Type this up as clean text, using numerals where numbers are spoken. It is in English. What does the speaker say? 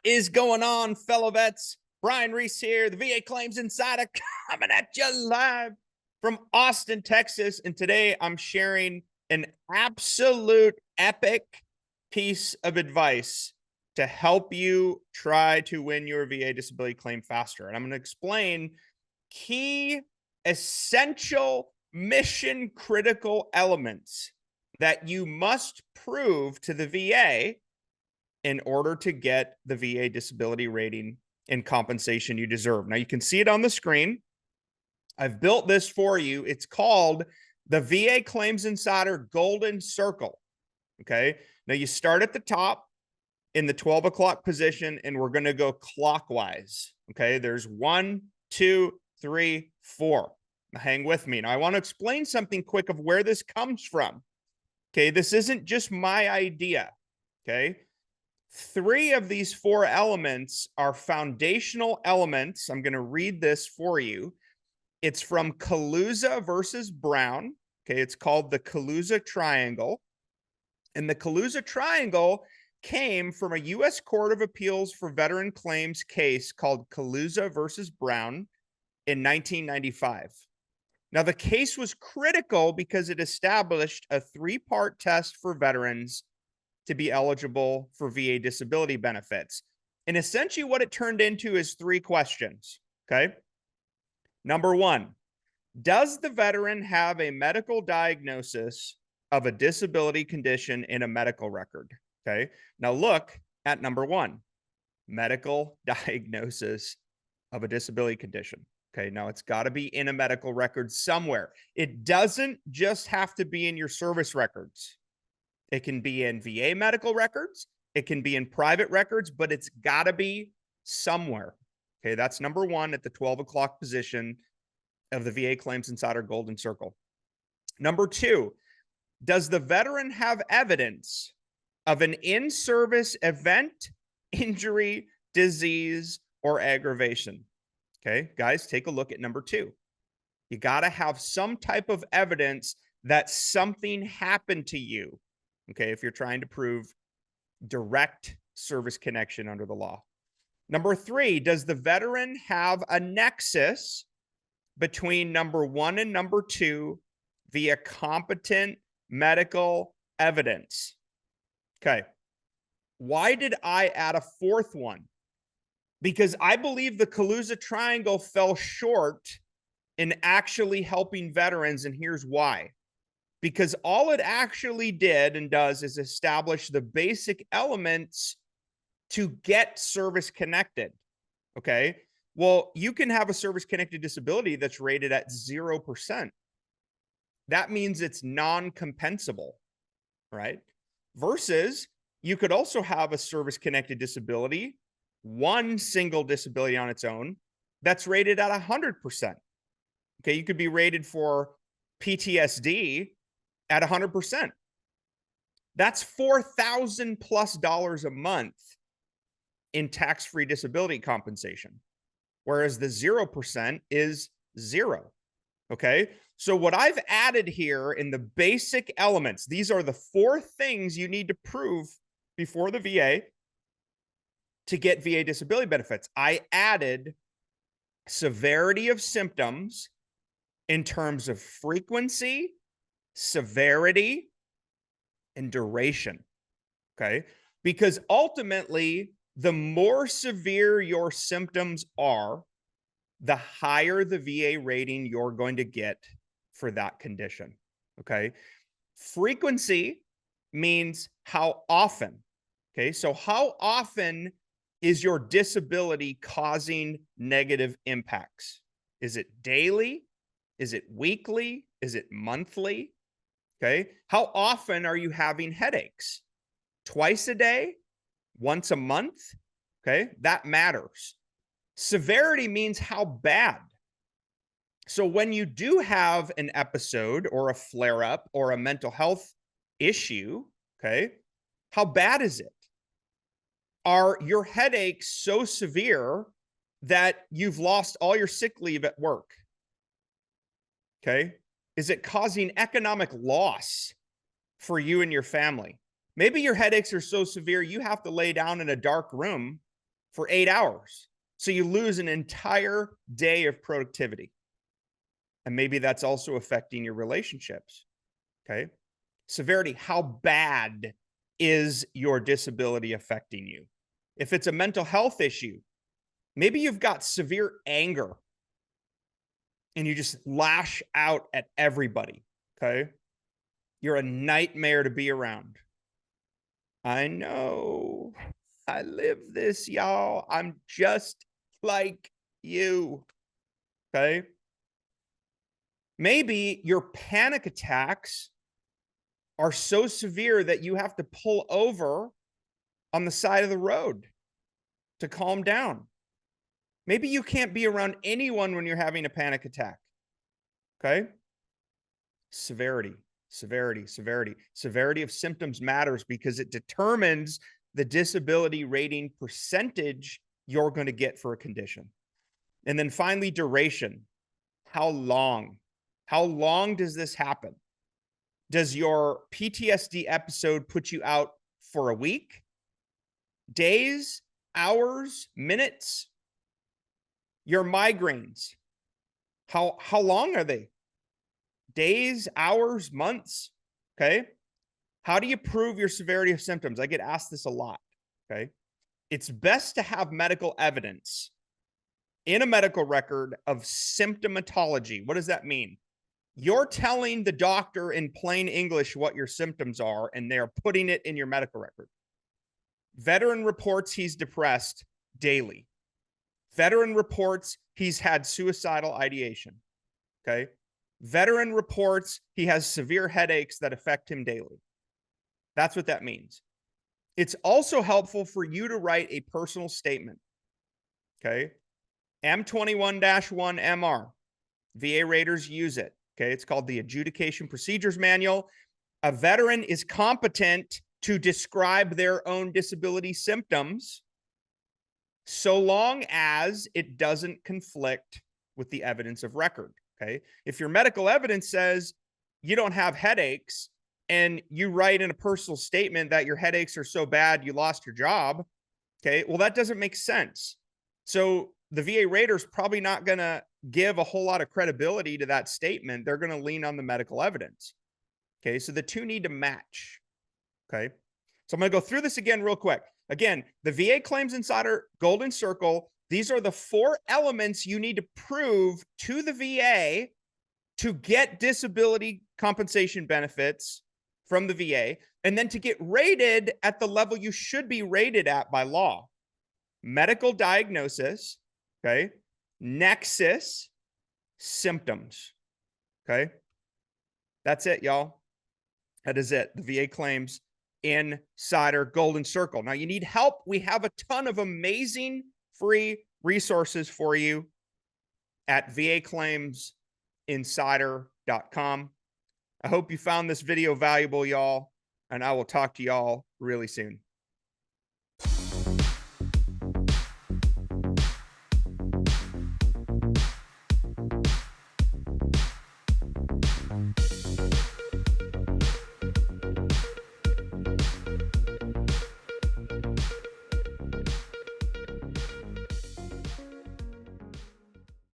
is going on, fellow vets? Brian Reese here, the VA Claims Insider, coming at you live from Austin, Texas. And today I'm sharing an absolute epic piece of advice to help you try to win your VA disability claim faster. And I'm going to explain key, essential, mission critical elements that you must prove to the VA in order to get the VA disability rating and compensation you deserve. Now, you can see it on the screen. I've built this for you. It's called the VA Claims Insider Golden Circle. Okay. Now, you start at the top in the 12 o'clock position, and we're going to go clockwise. Okay. There's 1, 2, 3, 4. Now, hang with me. Now, I want to explain something quick of where this comes from. Okay. This isn't just my idea. Okay. 3 of these 4 elements are foundational elements. I'm going to read this for you. It's from Caluza versus Brown. Okay, it's called the Caluza Triangle. And the Caluza Triangle came from a U.S. Court of Appeals for Veteran Claims case called Caluza versus Brown in 1995. Now, the case was critical because it established a 3-part test for veterans to be eligible for VA disability benefits. And essentially what it turned into is 3 questions, okay? Number 1, does the veteran have a medical diagnosis of a disability condition in a medical record? Okay, now look at number 1, medical diagnosis of a disability condition. Okay, now it's got to be in a medical record somewhere. It doesn't just have to be in your service records. It can be in VA medical records. It can be in private records, but it's got to be somewhere. Okay, that's number 1 at the 12 o'clock position of the VA Claims Insider Golden Circle. Number 2, does the veteran have evidence of an in-service event, injury, disease, or aggravation? Okay, guys, take a look at number 2. You got to have some type of evidence that something happened to you. Okay, if you're trying to prove direct service connection under the law. Number 3, does the veteran have a nexus between number 1 and number 2 via competent medical evidence? Okay. Why did I add a 4th one? Because I believe the Caluza Triangle fell short in actually helping veterans, and here's why. Because all it actually did and does is establish the basic elements to get service connected. Okay. Well, you can have a service connected disability that's rated at 0%. That means it's non-compensable, right? Versus you could also have a service connected disability, one single disability on its own, that's rated at 100%. Okay. You could be rated for PTSD at 100%. That's $4,000 plus a month in tax-free disability compensation, whereas the 0% is 0. Okay, so what I've added here in the basic elements, these are the 4 things you need to prove before the VA to get VA disability benefits. I added severity of symptoms in terms of frequency, severity, and duration. Okay, because ultimately, the more severe your symptoms are, the higher the VA rating you're going to get for that condition. Okay. Frequency means how often. Okay. So how often is your disability causing negative impacts? Is it daily? Is it weekly? Is it monthly? Okay. How often are you having headaches? Twice a day? Once a month? Okay. That matters. Severity means how bad. So when you do have an episode or a flare-up or a mental health issue, okay, how bad is it? Are your headaches so severe that you've lost all your sick leave at work? Okay. Is it causing economic loss for you and your family? Maybe your headaches are so severe you have to lay down in a dark room for 8 hours. So you lose an entire day of productivity. And maybe that's also affecting your relationships. Okay. Severity, how bad is your disability affecting you? If it's a mental health issue, maybe you've got severe anger and you just lash out at everybody. Okay. You're a nightmare to be around. I know. I live this, y'all. I'm just like you. Okay. Maybe your panic attacks are so severe that you have to pull over on the side of the road to calm down. Maybe you can't be around anyone when you're having a panic attack. Okay. Severity, severity, severity. Severity of symptoms matters because it determines the disability rating percentage you're going to get for a condition. And then finally, duration. How long? How long does this happen? Does your PTSD episode put you out for a week, days, hours, minutes? Your migraines, how long are they? Days, hours, months? Okay. How do you prove your severity of symptoms? I get asked this a lot. Okay. It's best to have medical evidence in a medical record of symptomatology. What does that mean? You're telling the doctor in plain English what your symptoms are, and they're putting it in your medical record. Veteran reports he's depressed daily. Veteran reports he's had suicidal ideation. Okay. Veteran reports he has severe headaches that affect him daily. That's what that means. It's also helpful for you to write a personal statement. Okay. M21-1 MR. VA raters use it. Okay. It's called the Adjudication Procedures Manual. A veteran is competent to describe their own disability symptoms so long as it doesn't conflict with the evidence of record. Okay. If your medical evidence says you don't have headaches and you write in a personal statement that your headaches are so bad you lost your job, okay, well, that doesn't make sense. So the VA rater is probably not going to give a whole lot of credibility to that statement. They're going to lean on the medical evidence. Okay. So the two need to match. Okay. So I'm going to go through this again real quick. Again, the VA Claims Insider Golden Circle. These are the 4 elements you need to prove to the VA to get disability compensation benefits from the VA, and then to get rated at the level you should be rated at by law. Medical diagnosis, okay? Nexus, symptoms, okay? That's it, y'all. That is it. The VA Claims Insider Golden Circle. Now, you need help. We have a ton of amazing free resources for you at vaclaimsinsider.com. I hope you found this video valuable, y'all, and I will talk to y'all really soon.